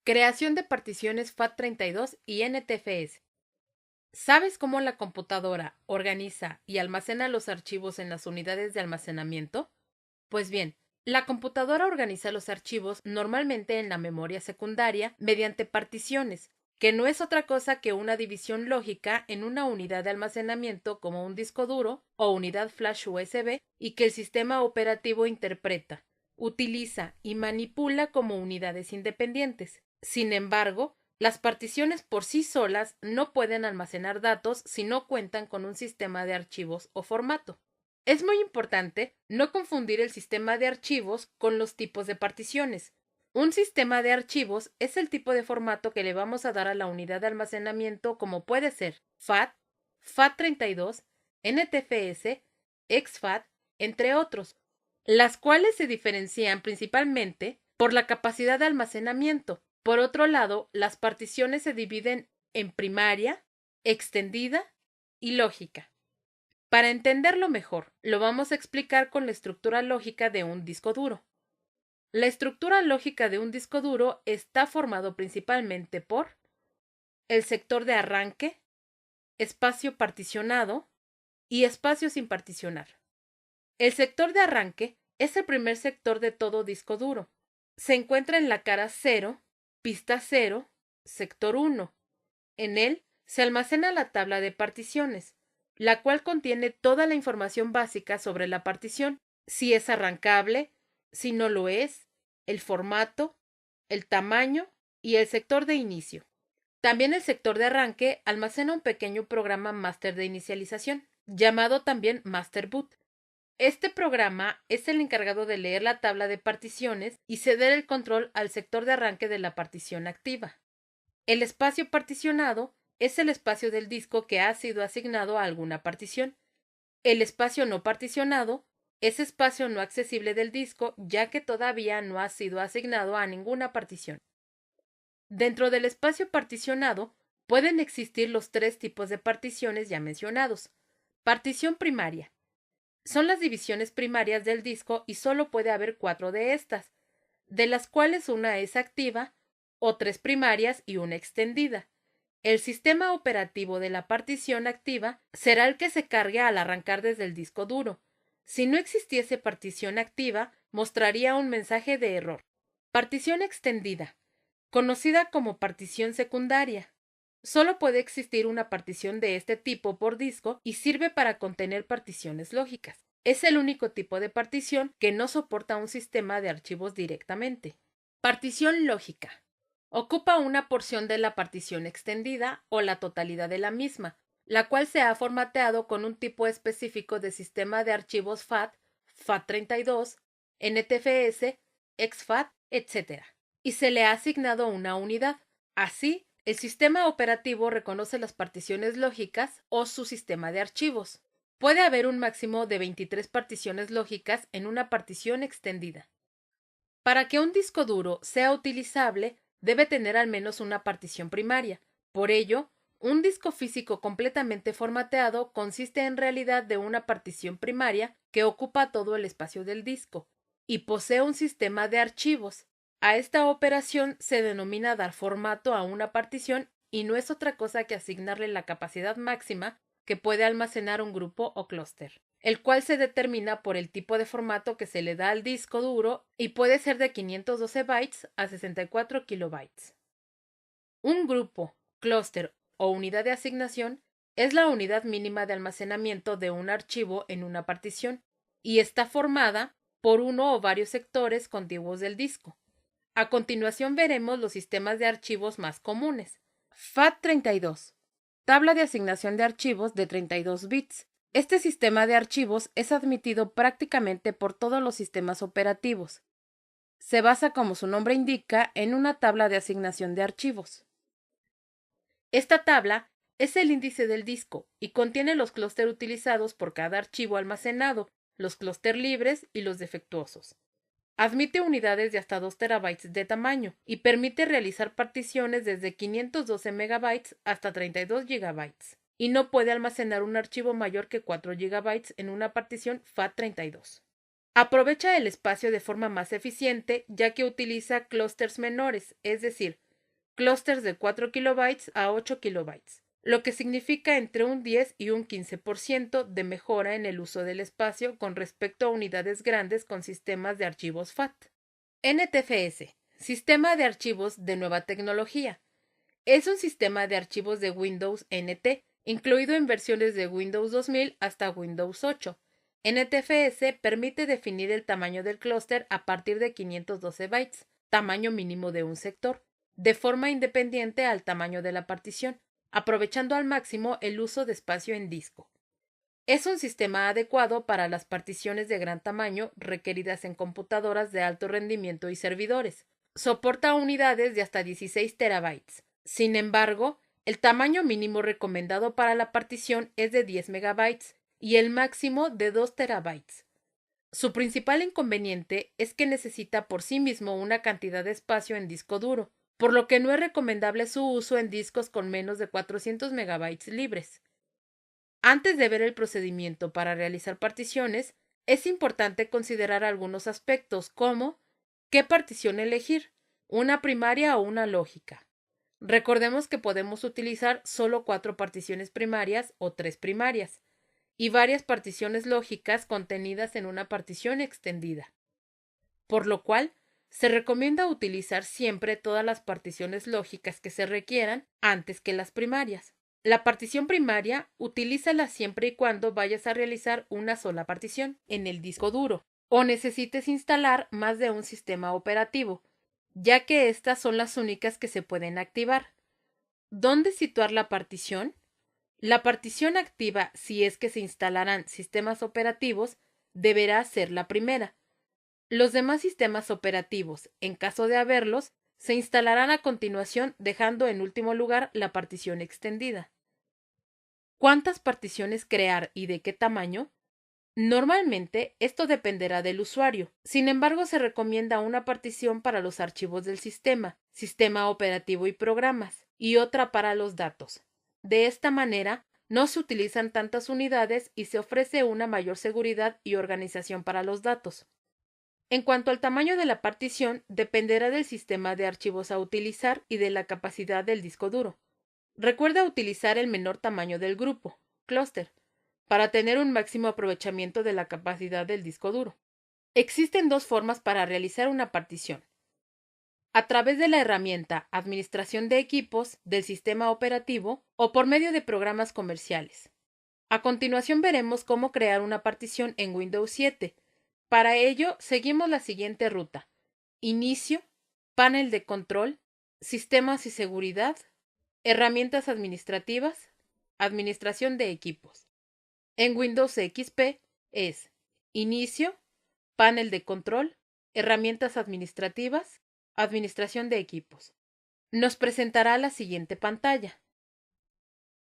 Creación de particiones FAT32 y NTFS. ¿Sabes cómo la computadora organiza y almacena los archivos en las unidades de almacenamiento? Pues bien, la computadora organiza los archivos normalmente en la memoria secundaria mediante particiones, que no es otra cosa que una división lógica en una unidad de almacenamiento como un disco duro o unidad flash USB y que el sistema operativo interpreta, utiliza y manipula como unidades independientes. Sin embargo, las particiones por sí solas no pueden almacenar datos si no cuentan con un sistema de archivos o formato. Es muy importante no confundir el sistema de archivos con los tipos de particiones. Un sistema de archivos es el tipo de formato que le vamos a dar a la unidad de almacenamiento, como puede ser FAT, FAT32, NTFS, exFAT, entre otros, las cuales se diferencian principalmente por la capacidad de almacenamiento. Por otro lado, las particiones se dividen en primaria, extendida y lógica. Para entenderlo mejor, lo vamos a explicar con la estructura lógica de un disco duro. La estructura lógica de un disco duro está formado principalmente por el sector de arranque, espacio particionado y espacio sin particionar. El sector de arranque es el primer sector de todo disco duro. Se encuentra en la cara 0, pista 0, sector 1. En él se almacena la tabla de particiones, la cual contiene toda la información básica sobre la partición, si es arrancable, si no lo es, el formato, el tamaño y el sector de inicio. También el sector de arranque almacena un pequeño programa máster de inicialización, llamado también Master Boot. Este programa es el encargado de leer la tabla de particiones y ceder el control al sector de arranque de la partición activa. El espacio particionado es el espacio del disco que ha sido asignado a alguna partición. El espacio no particionado es espacio no accesible del disco, ya que todavía no ha sido asignado a ninguna partición. Dentro del espacio particionado pueden existir los tres tipos de particiones ya mencionados. Partición primaria. Son las divisiones primarias del disco y solo puede haber 4 de estas, de las cuales una es activa, o 3 primarias y una extendida. El sistema operativo de la partición activa será el que se cargue al arrancar desde el disco duro. Si no existiese partición activa, mostraría un mensaje de error. Partición extendida, conocida como partición secundaria. Solo puede existir una partición de este tipo por disco y sirve para contener particiones lógicas. Es el único tipo de partición que no soporta un sistema de archivos directamente. Partición lógica. Ocupa una porción de la partición extendida o la totalidad de la misma, la cual se ha formateado con un tipo específico de sistema de archivos FAT, FAT32, NTFS, exFAT, etc. Y se le ha asignado una unidad. Así, el sistema operativo reconoce las particiones lógicas o su sistema de archivos. Puede haber un máximo de 23 particiones lógicas en una partición extendida. Para que un disco duro sea utilizable, debe tener al menos una partición primaria. Por ello, un disco físico completamente formateado consiste en realidad de una partición primaria que ocupa todo el espacio del disco y posee un sistema de archivos. A esta operación se denomina dar formato a una partición y no es otra cosa que asignarle la capacidad máxima que puede almacenar un grupo o clúster, el cual se determina por el tipo de formato que se le da al disco duro y puede ser de 512 bytes a 64 kilobytes. Un grupo, clúster o unidad de asignación es la unidad mínima de almacenamiento de un archivo en una partición y está formada por uno o varios sectores contiguos del disco. A continuación veremos los sistemas de archivos más comunes. FAT32. Tabla de asignación de archivos de 32 bits. Este sistema de archivos es admitido prácticamente por todos los sistemas operativos. Se basa, como su nombre indica, en una tabla de asignación de archivos. Esta tabla es el índice del disco y contiene los clústeres utilizados por cada archivo almacenado, los clústeres libres y los defectuosos. Admite unidades de hasta 2 terabytes de tamaño y permite realizar particiones desde 512 megabytes hasta 32 gigabytes. Y no puede almacenar un archivo mayor que 4 gigabytes en una partición FAT32. Aprovecha el espacio de forma más eficiente ya que utiliza clústeres menores, es decir, clústeres de 4 kilobytes a 8 kilobytes, lo que significa entre un 10 y un 15% de mejora en el uso del espacio con respecto a unidades grandes con sistemas de archivos FAT. NTFS, Sistema de Archivos de Nueva Tecnología. Es un sistema de archivos de Windows NT, incluido en versiones de Windows 2000 hasta Windows 8. NTFS permite definir el tamaño del clúster a partir de 512 bytes, tamaño mínimo de un sector, de forma independiente al tamaño de la partición, aprovechando al máximo el uso de espacio en disco. Es un sistema adecuado para las particiones de gran tamaño requeridas en computadoras de alto rendimiento y servidores. Soporta unidades de hasta 16 terabytes. Sin embargo, el tamaño mínimo recomendado para la partición es de 10 megabytes y el máximo de 2 terabytes. Su principal inconveniente es que necesita por sí mismo una cantidad de espacio en disco duro, por lo que no es recomendable su uso en discos con menos de 400 megabytes libres. Antes de ver el procedimiento para realizar particiones, es importante considerar algunos aspectos como ¿qué partición elegir? ¿Una primaria o una lógica? Recordemos que podemos utilizar solo 4 particiones primarias o 3 primarias y varias particiones lógicas contenidas en una partición extendida, por lo cual se recomienda utilizar siempre todas las particiones lógicas que se requieran antes que las primarias. La partición primaria, utilízala siempre y cuando vayas a realizar una sola partición en el disco duro o necesites instalar más de un sistema operativo, ya que estas son las únicas que se pueden activar. ¿Dónde situar la partición? La partición activa, si es que se instalarán sistemas operativos, deberá ser la primera. Los demás sistemas operativos, en caso de haberlos, se instalarán a continuación dejando en último lugar la partición extendida. ¿Cuántas particiones crear y de qué tamaño? Normalmente esto dependerá del usuario. Sin embargo, se recomienda una partición para los archivos del sistema, sistema operativo y programas, y otra para los datos. De esta manera, no se utilizan tantas unidades y se ofrece una mayor seguridad y organización para los datos. En cuanto al tamaño de la partición, dependerá del sistema de archivos a utilizar y de la capacidad del disco duro. Recuerda utilizar el menor tamaño del grupo, clúster, para tener un máximo aprovechamiento de la capacidad del disco duro. Existen dos formas para realizar una partición. A través de la herramienta Administración de equipos del sistema operativo o por medio de programas comerciales. A continuación veremos cómo crear una partición en Windows 7. Para ello, seguimos la siguiente ruta: Inicio, Panel de control, Sistemas y seguridad, Herramientas administrativas, Administración de equipos. En Windows XP es Inicio, Panel de control, Herramientas administrativas, Administración de equipos. Nos presentará la siguiente pantalla.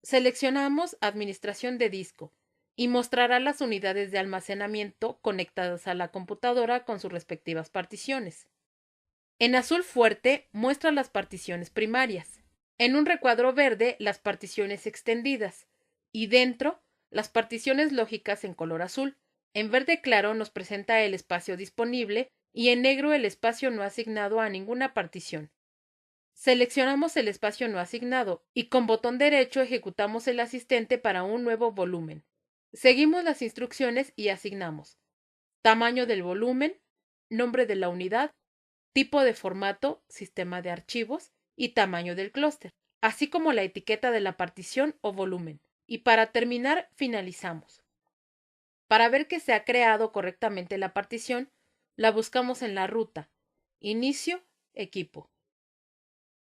Seleccionamos Administración de disco y mostrará las unidades de almacenamiento conectadas a la computadora con sus respectivas particiones. En azul fuerte muestra las particiones primarias. En un recuadro verde las particiones extendidas y dentro las particiones lógicas en color azul. En verde claro nos presenta el espacio disponible y en negro el espacio no asignado a ninguna partición. Seleccionamos el espacio no asignado y con botón derecho ejecutamos el asistente para un nuevo volumen. Seguimos las instrucciones y asignamos tamaño del volumen, nombre de la unidad, tipo de formato, sistema de archivos y tamaño del clúster, así como la etiqueta de la partición o volumen. Y para terminar, finalizamos. Para ver que se ha creado correctamente la partición, la buscamos en la ruta Inicio, Equipo.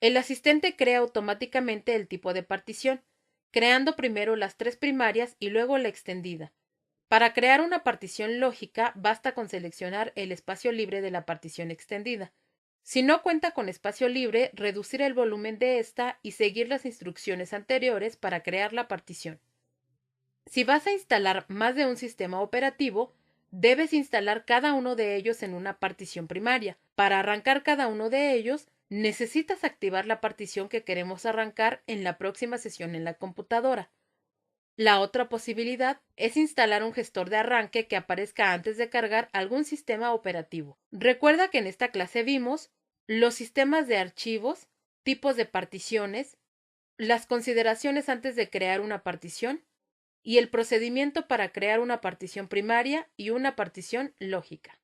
El asistente crea automáticamente el tipo de partición, creando primero las 3 primarias y luego la extendida. Para crear una partición lógica, basta con seleccionar el espacio libre de la partición extendida. Si no cuenta con espacio libre, reducir el volumen de esta y seguir las instrucciones anteriores para crear la partición. Si vas a instalar más de un sistema operativo, debes instalar cada uno de ellos en una partición primaria. Para arrancar cada uno de ellos, necesitas activar la partición que queremos arrancar en la próxima sesión en la computadora. La otra posibilidad es instalar un gestor de arranque que aparezca antes de cargar algún sistema operativo. Recuerda que en esta clase vimos los sistemas de archivos, tipos de particiones, las consideraciones antes de crear una partición y el procedimiento para crear una partición primaria y una partición lógica.